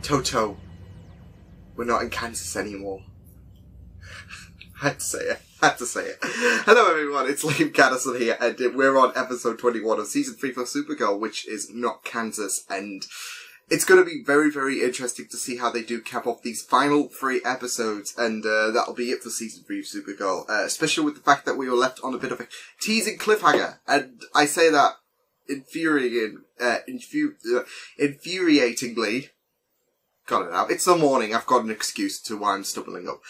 Toto, we're not in Kansas anymore. Had to say it. Hello everyone, it's Liam Catterson here, and we're on episode 21 of season 3 for Supergirl, which is not Kansas, and it's going to be very, very interesting to see how they do cap off these final 3 episodes, and that'll be it for season 3 of Supergirl, especially with the fact that we were left on a bit of a teasing cliffhanger, and I say that infuriatingly. Got it out. It's the morning, I've got an excuse to why I'm stumbling up,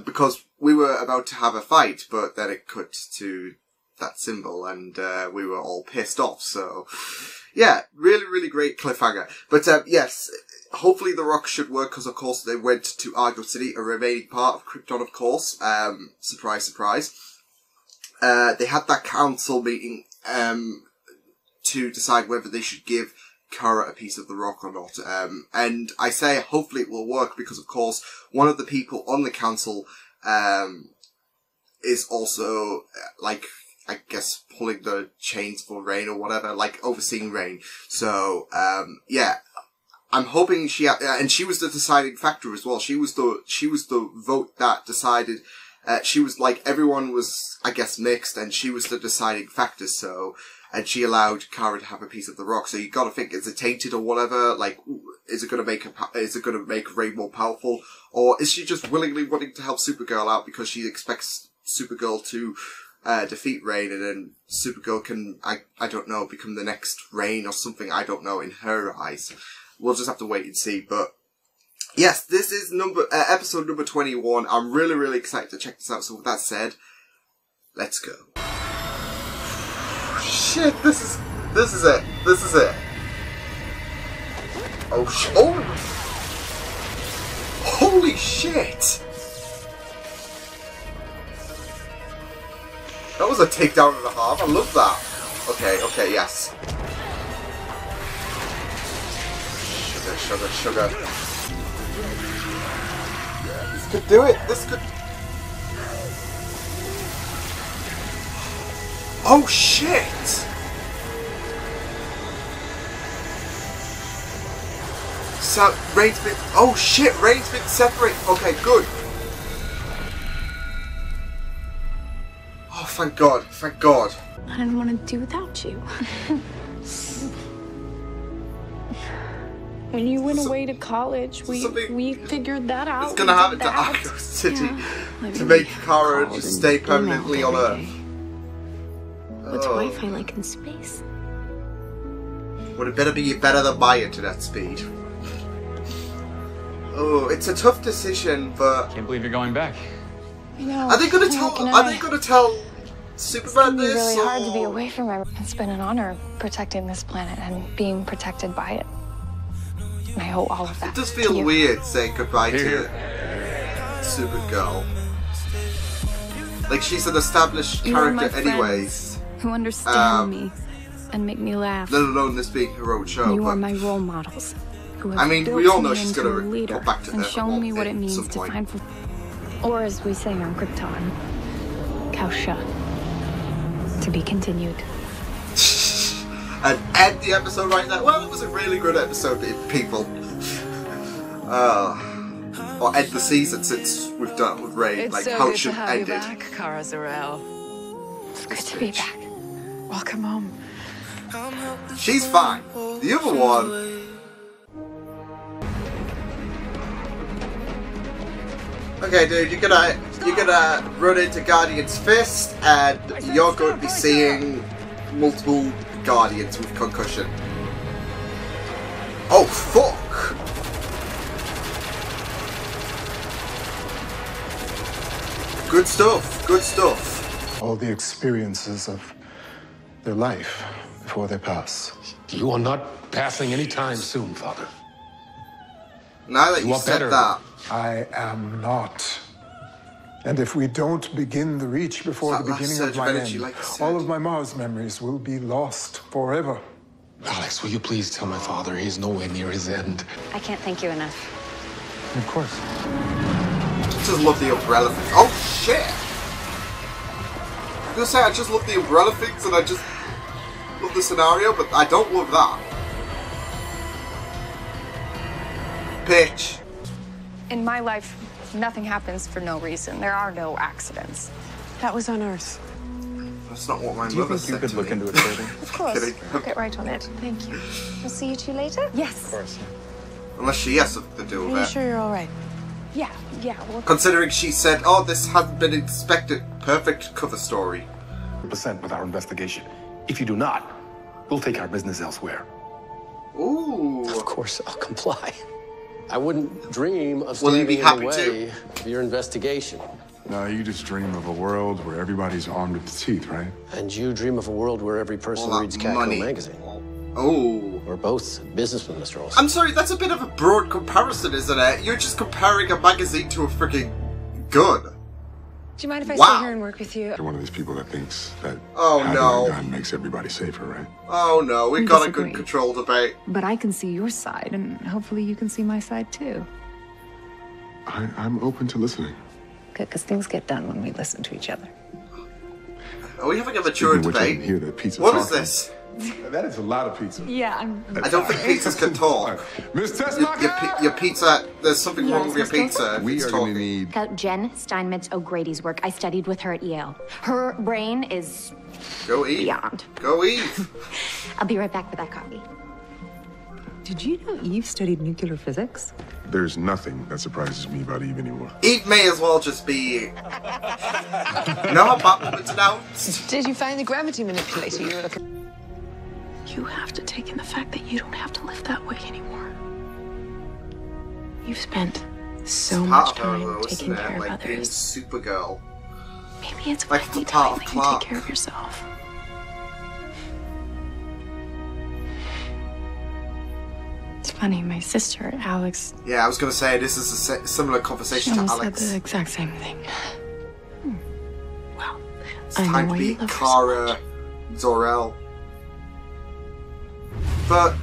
because we were about to have a fight, but then it cut to that symbol, and we were all pissed off, so yeah, really, really great cliffhanger. But yes, hopefully the Rock should work, because of course they went to Argo City, a remaining part of Krypton, of course. Surprise, surprise. They had that council meeting to decide whether they should give Kara a piece of the rock or not. And I say hopefully it will work, because of course one of the people on the council is also like, I guess, pulling the chains for Rain or whatever, like overseeing Rain. So yeah, I'm hoping and she was the deciding factor as well. She was the vote that decided. She was like, everyone was, I guess, mixed, and she was the deciding factor. So, and she allowed Kara to have a piece of the rock. So you got to think, is it tainted or whatever? Like, is it going to make Rain more powerful, or is she just willingly wanting to help Supergirl out because she expects Supergirl to defeat Rain, and then Supergirl can, I don't know, become the next Rain or something? I don't know, in her eyes. We'll just have to wait and see. But yes, this is episode number 21. I'm really, really excited to check this out. So with that said, let's go. Shit, this is it. Oh, holy shit! That was a takedown and a half. I love that. Okay, yes. Sugar. This could do it. This could. Oh shit! So Rain's been. Oh shit! Rain's been separated. Okay, good. Oh, thank God! Thank God! I didn't want to do without you. When you went away to college, we figured that out. It's gonna happen to Argo City to make Kara just stay permanently on Earth. What's Wi-Fi like in space? Well, it better be better than my internet speed. Oh, it's a tough decision, but can't believe you're going back. I know. Are they gonna tell Superman this? It's really hard to be away from her. It's been an honor protecting this planet and being protected by it. And I owe all of that. It does feel weird saying goodbye to Supergirl. Like, she's an established character anyways. Who understand me and make me laugh. Let alone this being her own show. You are my role models. Who have I mean, we all know she's gonna go back to and show me what it means to find, or as we say on Krypton, Kausha. To be continued. And end the episode right now. Well, it was a really good episode, people. Or end the season, since we've done with Rain. It's like, so how good it should to have end you it. back, Kara Zor-El. It's good to be back. Welcome home. She's fine. The other one. Okay, dude, you're gonna run into Guardian's Fist, and you're going to be seeing multiple Guardians with concussion. Oh fuck! Good stuff. Good stuff. All the experiences of their life before they pass. You are not passing any time soon, Father. Now that you said that, I am not. And if we don't begin the reach before the beginning of my end, all of my Mars memories will be lost forever. Alex, will you please tell my father he's nowhere near his end? I can't thank you enough. Of course. I just love the umbrella things. Oh shit! I was gonna say I just love the umbrella things and I just love the scenario, but I don't love that. pitch. In my life, nothing happens for no reason. There are no accidents. That was on Earth. That's not what my Do you mother think you said could to look me. into it further? Of course. Kidding. I'll get right on it. Thank you. We'll see you two later? Yes. Of course. Unless she has something to do Are with you it. sure you're all right? Yeah, well, Considering she said, oh, this hasn't been inspected. Perfect cover story. % with our investigation. If you do not, we'll take our business elsewhere. Ooh. Of course, I'll comply. I wouldn't dream of Will you standing be in happy the way of your investigation. No, you just dream of a world where everybody's armed with teeth, right? And you dream of a world where every person All that reads Catco money. magazine. Oh. We're both businessmen, Mr. Olsen. I'm sorry, that's a bit of a broad comparison, isn't it? You're just comparing a magazine to a freaking gun. do you mind if I Wow. stay here and work with you? You're one of these people that thinks that Oh, having no. a gun makes everybody safer, right? Oh no, we got a disagree. good control debate. But I can see your side, and hopefully you can see my side too. I'm open to listening. Good, because things get done when we listen to each other. Are we having a mature Speaking of which, I can debate? hear that pizza What is talking. this? That is a lot of pizza. Yeah, I'm... I don't think pizzas can talk. Miss Your, Tessmacher! your pizza, there's something wrong with your pizza. if We it's are going to talking. need... About Jen Steinmetz O'Grady's work. I studied with her at Yale. Her brain is Go eat. beyond. Go eat. I'll be right back with that coffee. Did you know Eve studied nuclear physics? There's nothing that surprises me about Eve anymore. Eve may as well just be... You know how Batwoman's announced? Did you find the gravity manipulator you were looking? You have to take in the fact that you don't have to live that way anymore. You've spent so much Part of her, time though, taking isn't care it? of Like being others. Supergirl. Maybe it's like finally the part time of that you Clark. take care of yourself. It's funny, my sister, Alex, Yeah, I was going to say, this is a similar she conversation to almost said Alex. the exact same thing. Well, It's I know time to why be you love her so Kara much. Zor-El. But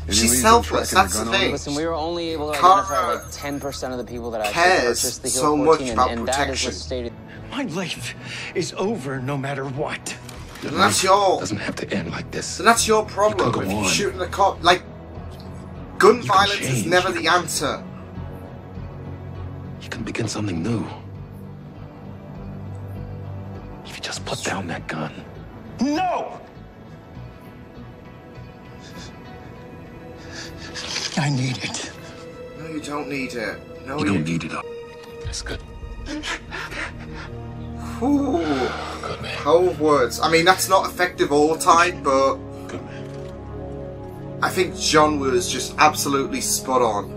she's selfless, that's the thing. Listen, we were only able to Kara identify like 10% of the people that actually cares purchased the so Heel much 14, about and that is protection. what's stated. My life is over no matter what. And that's your... Doesn't have to end like this. And that's your problem. go If you're on. shooting a cop, like, gun can violence is change. never the answer. You can begin something new. If you just put down that gun. No! I need it. No, you don't need it. No, You don't need it. That's good. Ooh. Good man. Power of words. I mean, that's not effective all the time, but Good man. I think John was just absolutely spot on.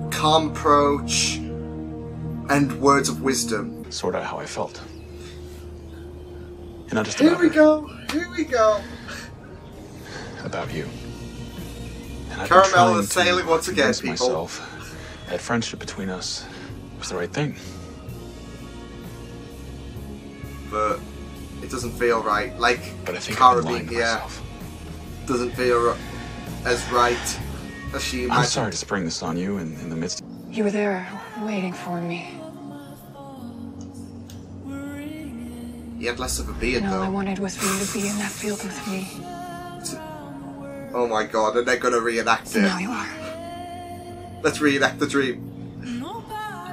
Calm approach and words of wisdom. Sort of how I felt. And not just Here about we her, go. Here we go. about you. And I've been Caramel trying is to sailing once again, convince people. myself that friendship between us was the right thing. But it doesn't feel right. Like, But I think Kara I've been lying being to here myself. doesn't feel as right as she imagined. I'm sorry to spring this on you in the midst of... You were there waiting for me. He had less of a beard, And all I though. wanted was for you to be in that field with me. Oh my god, and they're gonna reenact So it. now you are. Let's reenact the dream.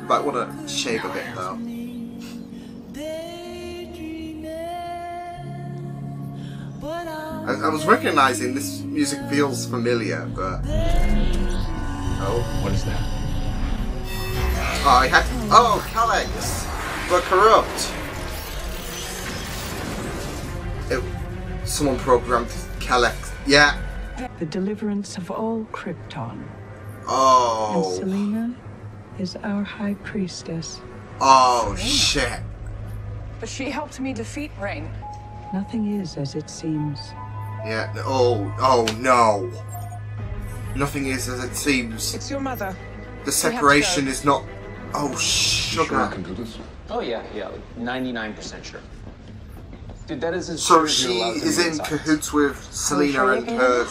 Might want to shave a bit, though. I was recognizing this music feels familiar, but... Oh. What is that? Oh, I had... Oh, Calyx! But corrupt! Someone programmed Calyx. Yeah. The deliverance of all Krypton. Oh. And Selena is our high priestess. Oh, shit. But she helped me defeat Rain. Nothing is as it seems. Yeah. Oh no. Nothing is as it seems. It's your mother. The separation is not... Oh, sugar. Sure I can do this? Oh yeah, 99% sure. Dude, that is as So sure as she you're allowed to is be in inside. cahoots with Selena and her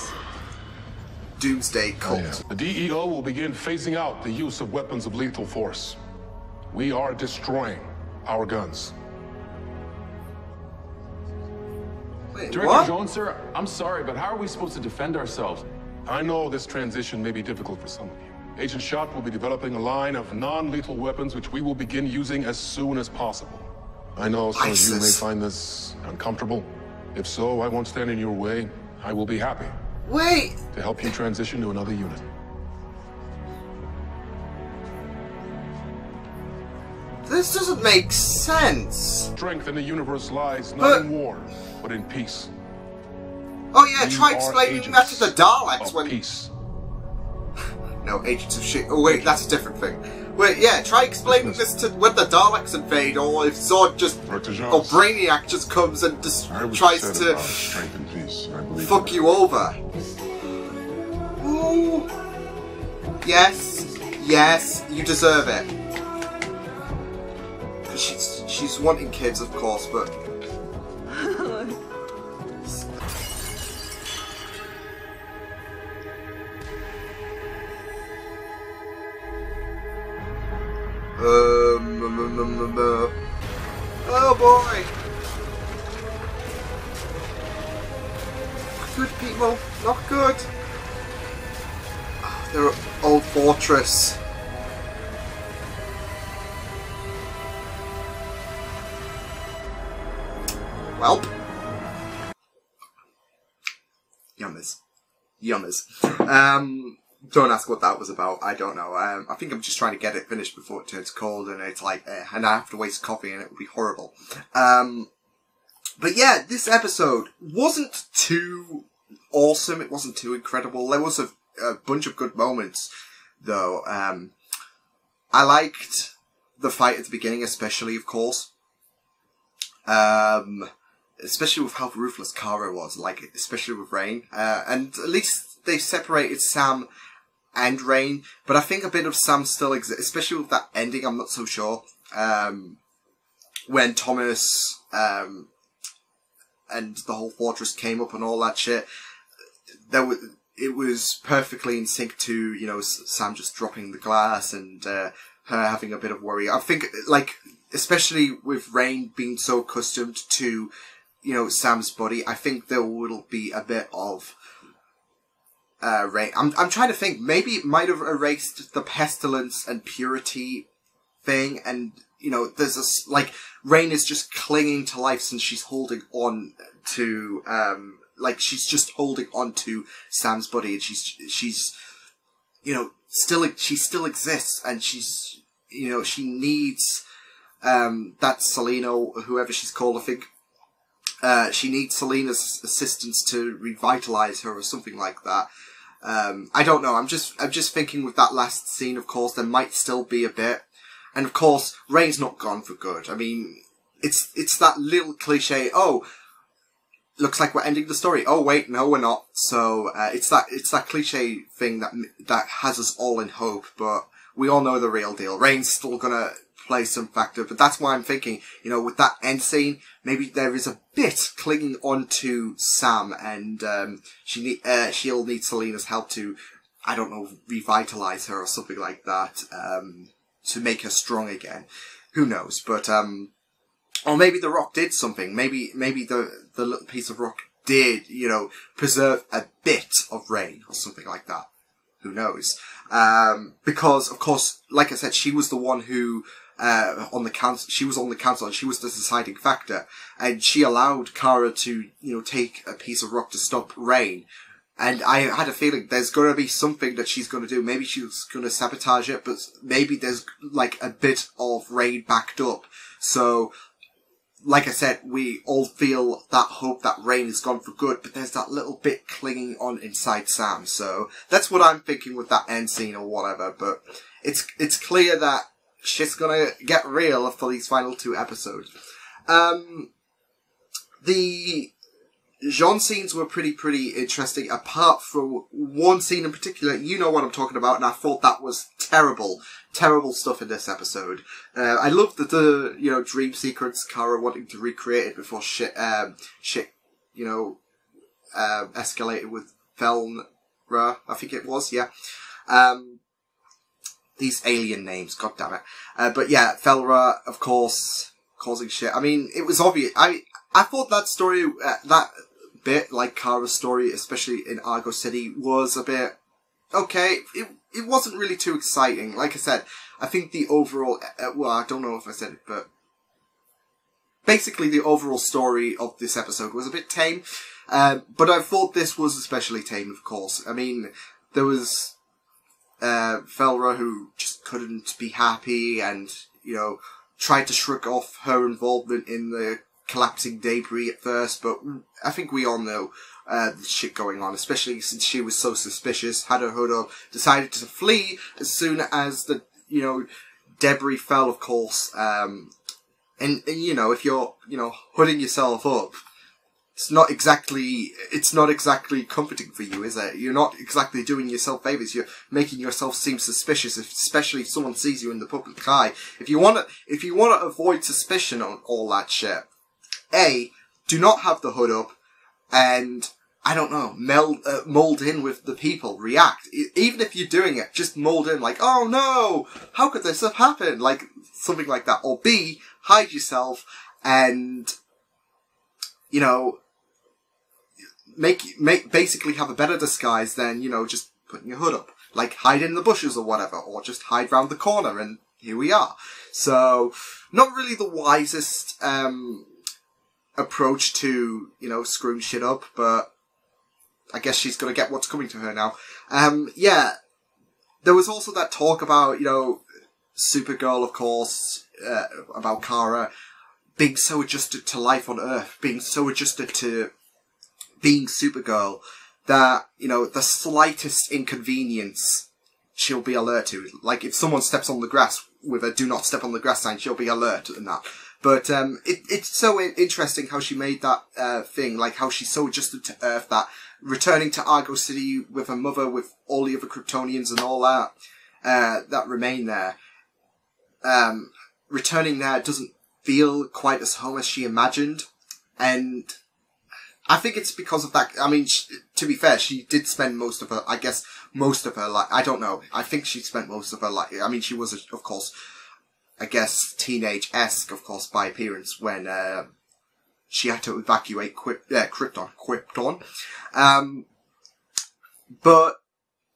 doomsday cult. The DEO will begin phasing out the use of weapons of lethal force. We are destroying our guns. Wait, Director what? Jones, sir, I'm sorry, but how are we supposed to defend ourselves? I know this transition may be difficult for some of you. Agent Schott will be developing a line of non-lethal weapons which we will begin using as soon as possible. I know some of you may find this uncomfortable. If so, I won't stand in your way. I will be happy. Wait! To help you transition to another unit. This doesn't make sense. Strength in the universe lies not in war, but in peace. Oh yeah, try explaining that to the Daleks when... peace. No, Agents of Shit. Oh wait, that's a different thing. Wait, yeah, try explaining this to when the Daleks invade, or if Zod just... or Brainiac just comes and just tries to... fuck you over. Ooh. Yes. Yes, you deserve it. She's wanting kids, of course, but... Oh boy! Good people, not good. Oh, they're old fortress. Welp. Yummers. Yummers. Don't ask what that was about. I don't know. I think I'm just trying to get it finished before it turns cold, and it's like, and I have to waste coffee, and it would be horrible. But yeah, this episode wasn't too awesome. It wasn't too incredible. There was a bunch of good moments, though. I liked the fight at the beginning, especially, of course. Especially with how ruthless Kara was, like, especially with Rain. And at least they separated Sam and Rain, but I think a bit of Sam still exists, especially with that ending. I'm not so sure. When Thomas and the whole fortress came up and all that shit, it was perfectly in sync to, you know, Sam just dropping the glass and her having a bit of worry. I think, like, especially with Rain being so accustomed to, you know, Sam's body, I think there will be a bit of Rain. I'm trying to think. Maybe it might have erased the pestilence and purity thing, and you know, there's a like Rain is just clinging to life since she's holding on to like she's just holding on to Sam's body, and she's you know she still exists, and she's you know she needs that Selena, or whoever she's called, I think. She needs Selena's assistance to revitalize her or something like that. I don't know. I'm just thinking with that last scene, of course, there might still be a bit. And of course, Rain's not gone for good. I mean, it's that little cliche, oh, looks like we're ending the story. Oh wait, no we're not. So, it's that cliche thing that has us all in hope, but we all know the real deal. Rain's still gonna play some factor, but that's why I'm thinking, you know, with that end scene, maybe there is a bit clinging onto Sam, and she'll need Selena's help to, I don't know, revitalize her or something like that, to make her strong again. Who knows? But or maybe the rock did something. Maybe the little piece of rock did, you know, preserve a bit of Rain or something like that. Who knows? Because of course, like I said, she was the one who on the council. She was on the council, and she was the deciding factor. And she allowed Kara to, you know, take a piece of rock to stop Rain. And I had a feeling there's going to be something that she's going to do. Maybe she's going to sabotage it, but maybe there's like a bit of Rain backed up. So, like I said, we all feel that hope that Rain is gone for good, but there's that little bit clinging on inside Sam. So that's what I'm thinking with that end scene or whatever. But it's clear that shit's gonna get real for these final 2 episodes. The Jean scenes were pretty interesting, apart from one scene in particular. You know what I'm talking about, and I thought that was terrible stuff in this episode. I loved the you know, dream sequence, Kara wanting to recreate it before shit, you know, escalated with Felra, I think it was, yeah. These alien names, god damn it. But yeah, Felra, of course, causing shit. I mean, it was obvious. I thought that story, that bit, like Kara's story, especially in Argo City, was a bit okay. It wasn't really too exciting. Like I said, I think the overall, well, I don't know if I said it, but basically the overall story of this episode was a bit tame. But I thought this was especially tame, of course. I mean, there was Felra who just couldn't be happy and, you know, tried to shrug off her involvement in the collapsing debris at first, but I think we all know the shit going on, especially since she was so suspicious, had her hood up, decided to flee as soon as the, you know, debris fell, of course. And you know, if you're, you know, hooding yourself up, it's not exactly comforting for you, is it? You're not exactly doing yourself favours. You're making yourself seem suspicious, especially if someone sees you in the public eye. If you want to avoid suspicion on all that shit, A, do not have the hood up, and, I don't know, mold in with the people, react. Even if you're doing it, just mold in, like, oh no, how could this have happened? Like, something like that. Or B, hide yourself and, you know, basically have a better disguise than, you know, just putting your hood up. Like, hide in the bushes or whatever, or just hide round the corner, and here we are. So, not really the wisest, approach to, you know, screwing shit up, but I guess she's gonna get what's coming to her now. Yeah, there was also that talk about, you know, Supergirl, of course, about Kara being so adjusted to life on Earth, being so adjusted to being Supergirl that, you know, the slightest inconvenience she'll be alert to. Like, if someone steps on the grass with a do not step on the grass sign, she'll be alert and that. But it's so interesting how she made that thing, like how she's so adjusted to Earth that returning to Argo City with her mother, with all the other Kryptonians and all that, that remain there. Returning there doesn't feel quite as home as she imagined. And I think it's because of that. I mean, to be fair, she did spend most of her life, I don't know. I think she spent most of her life. I mean, she was, of course, I guess, teenage-esque, of course, by appearance when she had to evacuate Krypton. But,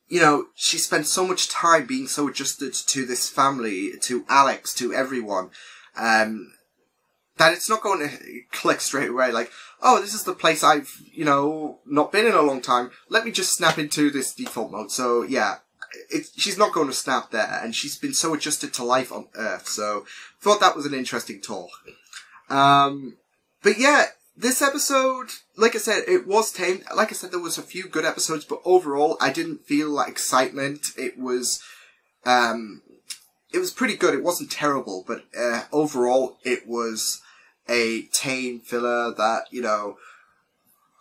you know, she spent so much time being so adjusted to this family, to Alex, to everyone, that it's not going to click straight away, like, oh, this is the place I've, you know, not been in a long time. Let me just snap into this default mode. So, yeah. She's not going to snap there, and she's been so adjusted to life on Earth, so thought that was an interesting talk. But yeah, this episode, like I said, it was tame. Like I said, there was a few good episodes, but overall, I didn't feel like excitement. It was pretty good. It wasn't terrible, but overall, it was a tame filler that, you know,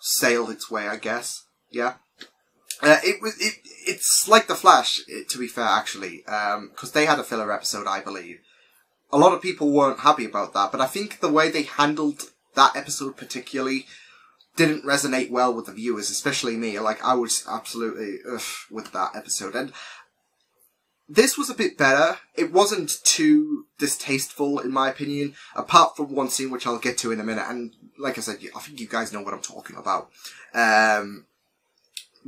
sailed its way, I guess. Yeah. It's like The Flash, to be fair, actually, because they had a filler episode, I believe. A lot of people weren't happy about that, but I think the way they handled that episode particularly didn't resonate well with the viewers, especially me. Like, I was absolutely with that episode. And this was a bit better. It wasn't too distasteful, in my opinion, apart from one scene, which I'll get to in a minute. And like I said, I think you guys know what I'm talking about.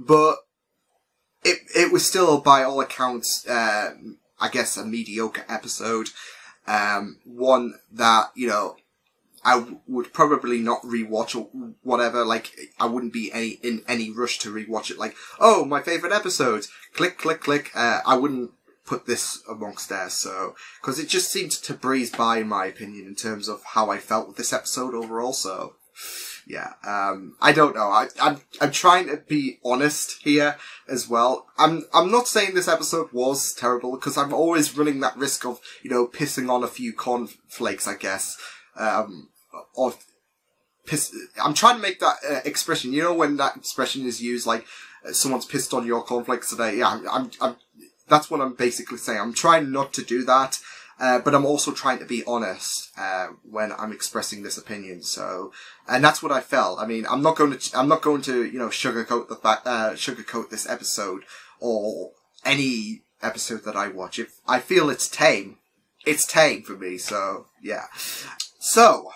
But it was still, by all accounts, I guess, a mediocre episode. One that, you know, I would probably not rewatch or whatever. Like, I wouldn't be in any rush to rewatch it. Like, oh, my favourite episodes. Click, click, click. I wouldn't put this amongst there, so, because it just seemed to breeze by, in my opinion, in terms of how I felt with this episode overall, so, yeah, I don't know, I'm trying to be honest here, as well. I'm not saying this episode was terrible, because I'm always running that risk of, you know, pissing on a few cornflakes, I guess, I'm trying to make that expression, you know, when that expression is used, like, someone's pissed on your cornflakes today, yeah, that's what I'm basically saying. I'm trying not to do that, but I'm also trying to be honest when I'm expressing this opinion. So, and that's what I felt. I mean, I'm not going to, you know, sugarcoat this episode or any episode that I watch. If I feel it's tame for me. So, yeah. So,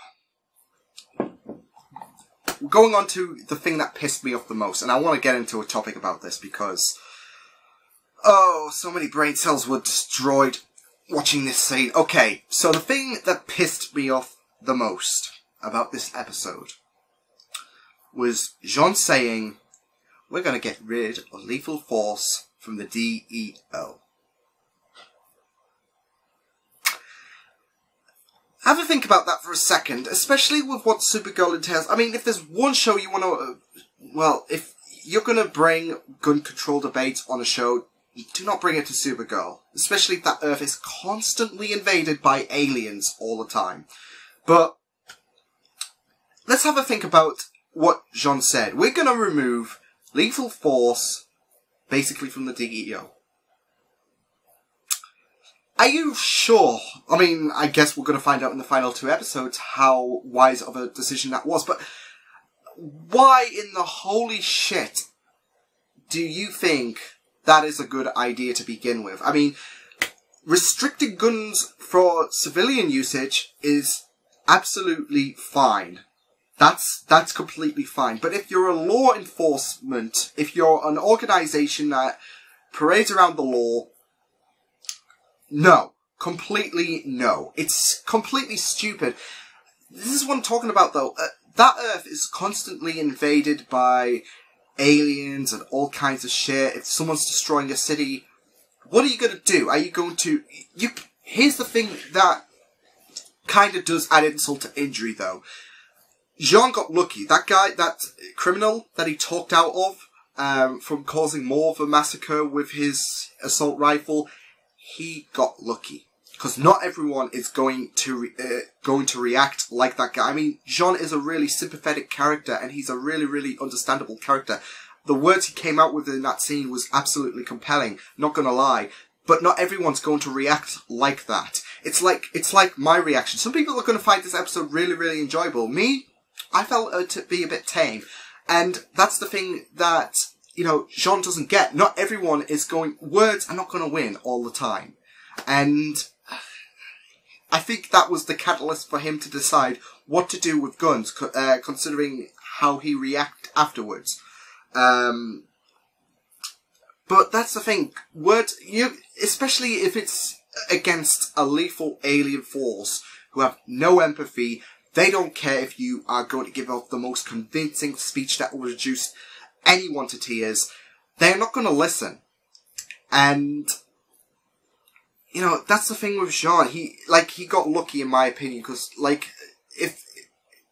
we're going on to the thing that pissed me off the most, and I want to get into a topic about this because, oh, so many brain cells were destroyed watching this scene. Okay, so the thing that pissed me off the most about this episode was Jean saying, we're going to get rid of lethal force from the DEO. Have a think about that for a second, especially with what Supergirl entails. I mean, if there's one show you want to... well, if you're going to bring gun control debates on a show, do not bring it to Supergirl. Especially if that Earth is constantly invaded by aliens all the time. But let's have a think about what Jean said. We're going to remove lethal force basically from the DEO. Are you sure? I mean, I guess we're going to find out in the final 2 episodes how wise of a decision that was, but why in the holy shit do you think that is a good idea to begin with? I mean, restricting guns for civilian usage is absolutely fine. That's completely fine. But if you're a law enforcement, if you're an organization that parades around the law, no. Completely no. It's completely stupid. This is what I'm talking about, though. That Earth is constantly invaded by aliens and all kinds of shit. If someone's destroying a city, what are you going to do? Are you going to... Here's the thing that kind of does add insult to injury, though. Jean got lucky. That guy, that criminal that he talked out of from causing more of a massacre with his assault rifle... he got lucky, because not everyone is going to react like that guy. I mean, Jean is a really sympathetic character, and he's a really, really understandable character. The words he came out with in that scene was absolutely compelling, not gonna lie. But not everyone's going to react like that. It's like my reaction. Some people are going to find this episode really, really enjoyable. Me, I felt it to be a bit tame, and that's the thing that, you know, Jean doesn't get. Not everyone is going... words are not going to win all the time. And I think that was the catalyst for him to decide what to do with guns, considering how he reacted afterwards. But that's the thing. Words... especially if it's against a lethal alien force who have no empathy, they don't care if you are going to give out the most convincing speech that will reduce anyone to tears. They're not going to listen. And, you know, that's the thing with Jean. He got lucky in my opinion, because,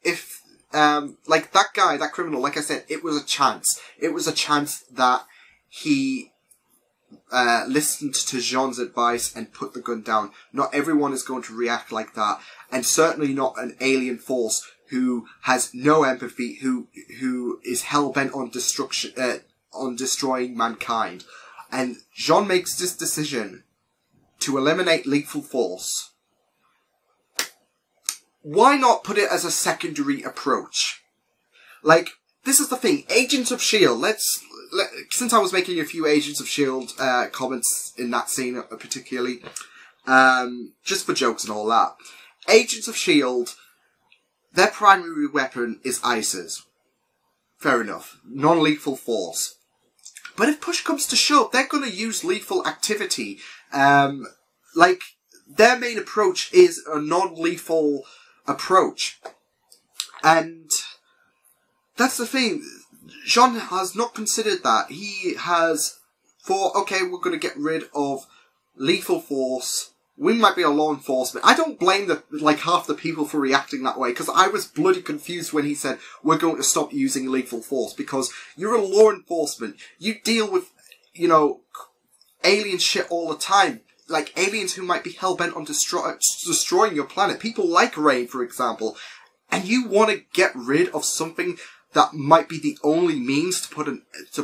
if that guy, that criminal, like I said, it was a chance. It was a chance that he listened to Jean's advice and put the gun down. Not everyone is going to react like that. And certainly not an alien force who has no empathy, who is hell-bent on destruction, on destroying mankind. And Jean makes this decision to eliminate lethal force. Why not put it as a secondary approach? Like, this is the thing. Agents of S.H.I.E.L.D. Since I was making a few Agents of S.H.I.E.L.D. comments in that scene particularly, just for jokes and all that. Agents of S.H.I.E.L.D., their primary weapon is ICES. Fair enough. Non-lethal force. But if push comes to shove, they're going to use lethal activity. Their main approach is a non-lethal approach. And that's the thing. Jean has not considered that. He has thought, okay, we're going to get rid of lethal force. We might be a law enforcement. I don't blame half the people for reacting that way, because I was bloody confused when he said, we're going to stop using lethal force, because you're a law enforcement. You deal with, you know, alien shit all the time. Like, aliens who might be hell-bent on destroying your planet. People like Rain, for example. And you want to get rid of something that might be the only means to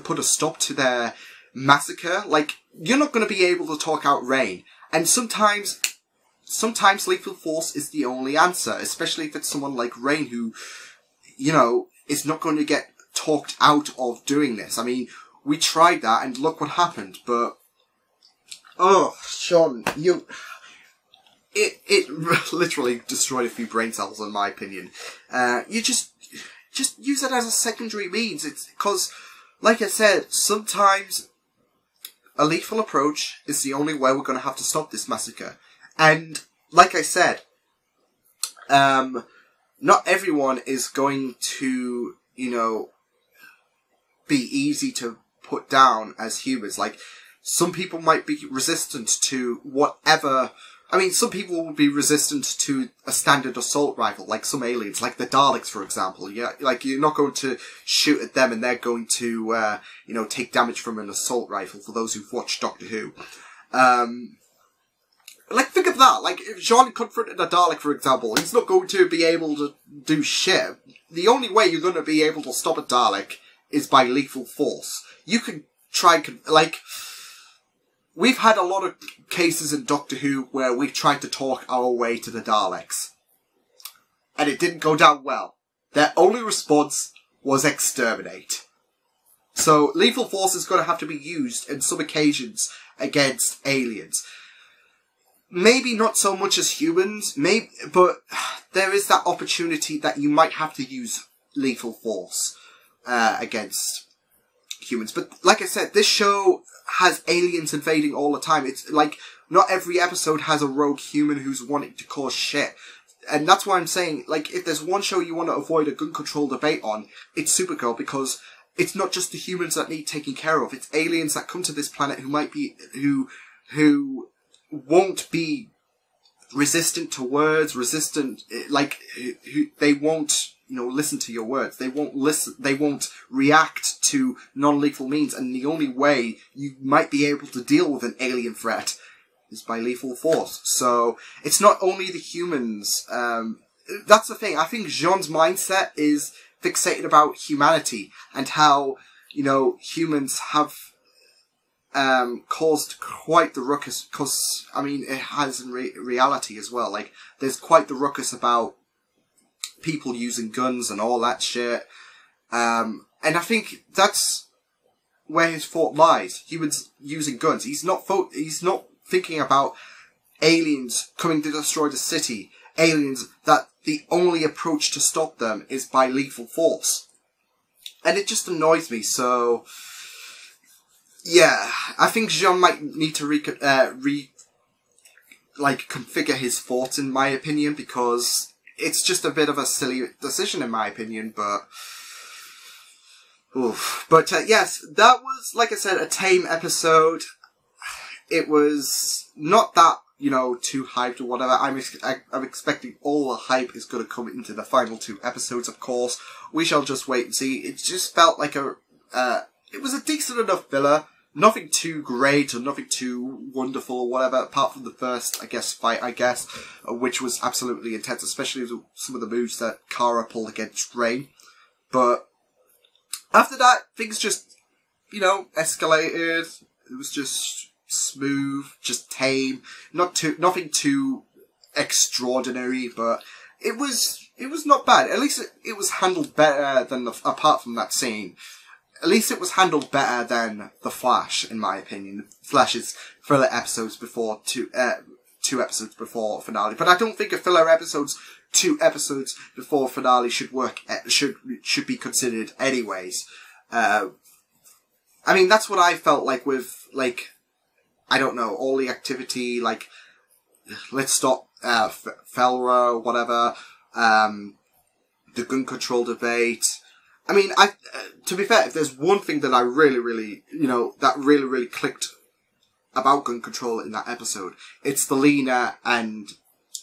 put a stop to their massacre. Like, you're not going to be able to talk out Rain. And sometimes lethal force is the only answer, especially if it's someone like Rain who, you know, is not going to get talked out of doing this. I mean, we tried that and look what happened, but... oh, Sean, It literally destroyed a few brain cells, in my opinion. You just just use it as a secondary means. It's because, like I said, sometimes a lethal approach is the only way we're going to have to stop this massacre. And, like I said, not everyone is going to, you know, be easy to put down as humans. Like, some people might be resistant to whatever... I mean, some people will be resistant to a standard assault rifle, like some aliens, like the Daleks, for example. Yeah, like, you're not going to shoot at them and they're going to, you know, take damage from an assault rifle, for those who've watched Doctor Who. Like, think of that. Like, if Jean confronted a Dalek, for example, he's not going to be able to do shit. The only way you're going to be able to stop a Dalek is by lethal force. You can try, like... We've had a lot of cases in Doctor Who where we've tried to talk our way to the Daleks. And it didn't go down well. Their only response was exterminate. So lethal force is going to have to be used in some occasions against aliens. Maybe not so much as humans, but there is that opportunity that you might have to use lethal force against humans. But like I said, this show has aliens invading all the time. It's like, not every episode has a rogue human who's wanting to cause shit. And that's why I'm saying, like, if there's one show you want to avoid a gun control debate on, it's Supergirl, because it's not just the humans that need taking care of. It's aliens that come to this planet who might be, who won't be resistant to words, like, they won't, you know, listen to your words. They won't react to non-lethal means, and the only way you might be able to deal with an alien threat is by lethal force. So, it's not only the humans, that's the thing. I think Jean's mindset is fixated about humanity, and how, you know, humans have, caused quite the ruckus, because, I mean, it has in reality as well. Like, there's quite the ruckus about people using guns and all that shit. And I think that's where his fault lies. Humans using guns. He's not thinking about aliens coming to destroy the city. Aliens that the only approach to stop them is by lethal force. And it just annoys me, so... Yeah, I think Jean might need to configure his thoughts, in my opinion, because it's just a bit of a silly decision, in my opinion, but... Oof. But, yes, that was, like I said, a tame episode. It was not that, you know, too hyped or whatever. I'm expecting all the hype is going to come into the final 2 episodes, of course. We shall just wait and see. It just felt like it was a decent enough filler. Nothing too great or nothing too wonderful or whatever, apart from the first, fight, which was absolutely intense, especially with some of the moves that Kara pulled against Rain. But after that, things just, you know, escalated. It was just smooth, just tame, nothing too extraordinary, but it was not bad. At least it was handled better than apart from that scene. At least it was handled better than The Flash, in my opinion. Flash's filler episodes before 2 episodes before finale. But I don't think a filler episode's 2 episodes before finale should work, should be considered anyways. I mean, that's what I felt like with, like, I don't know, all the activity, like, let's stop, Felra or whatever, the gun control debate. I mean, to be fair, if there's one thing that I really, you know, that really clicked about gun control in that episode, it's the Lena and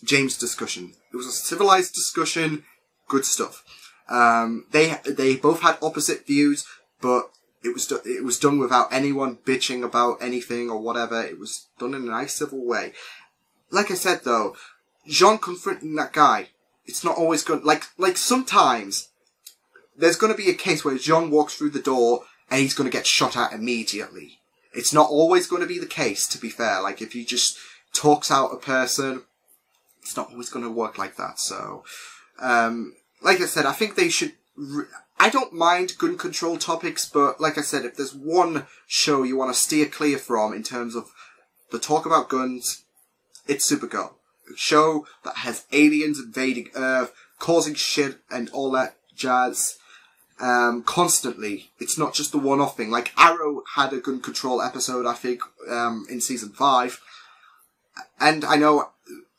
James discussion. It was a civilized discussion, good stuff. They both had opposite views, but it was done without anyone bitching about anything or whatever. It was done in a nice civil way. Like I said though, Jean confronting that guy, it's not always good. Like sometimes there's going to be a case where Jean walks through the door and he's going to get shot at immediately. It's not always going to be the case, to be fair. Like, if he just talks out a person, it's not always going to work like that. So, like I said, I think they should... I don't mind gun control topics, but like I said, if there's one show you want to steer clear from in terms of the talk about guns, it's Supergirl. A show that has aliens invading Earth, causing shit and all that jazz. constantly. It's not just the one-off thing. Like, Arrow had a gun control episode, I think, in season 5. And I know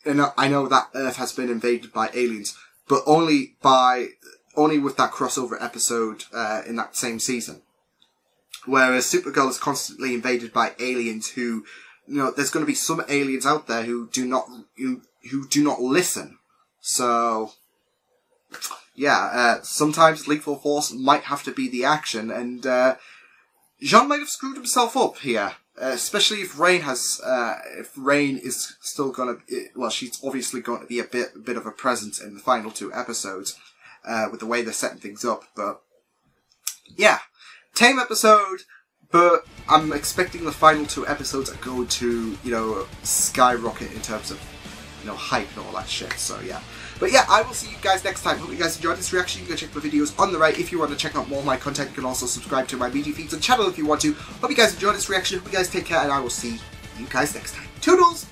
that Earth has been invaded by aliens, but only with that crossover episode in that same season. Whereas Supergirl is constantly invaded by aliens who, you know, there's going to be some aliens out there who do not listen. So, yeah, sometimes lethal force might have to be the action, and Jean might have screwed himself up here. Especially if Rain is still gonna, well, she's obviously going to be a bit of a presence in the final 2 episodes, with the way they're setting things up, but, yeah, tame episode, but I'm expecting the final 2 episodes are going to, you know, skyrocket in terms of, you know, hype and all that shit, so yeah. But yeah, I will see you guys next time. Hope you guys enjoyed this reaction. You can go check my videos on the right. If you want to check out more of my content, you can also subscribe to my media feeds and channel if you want to. Hope you guys enjoyed this reaction. Hope you guys take care, and I will see you guys next time. Toodles!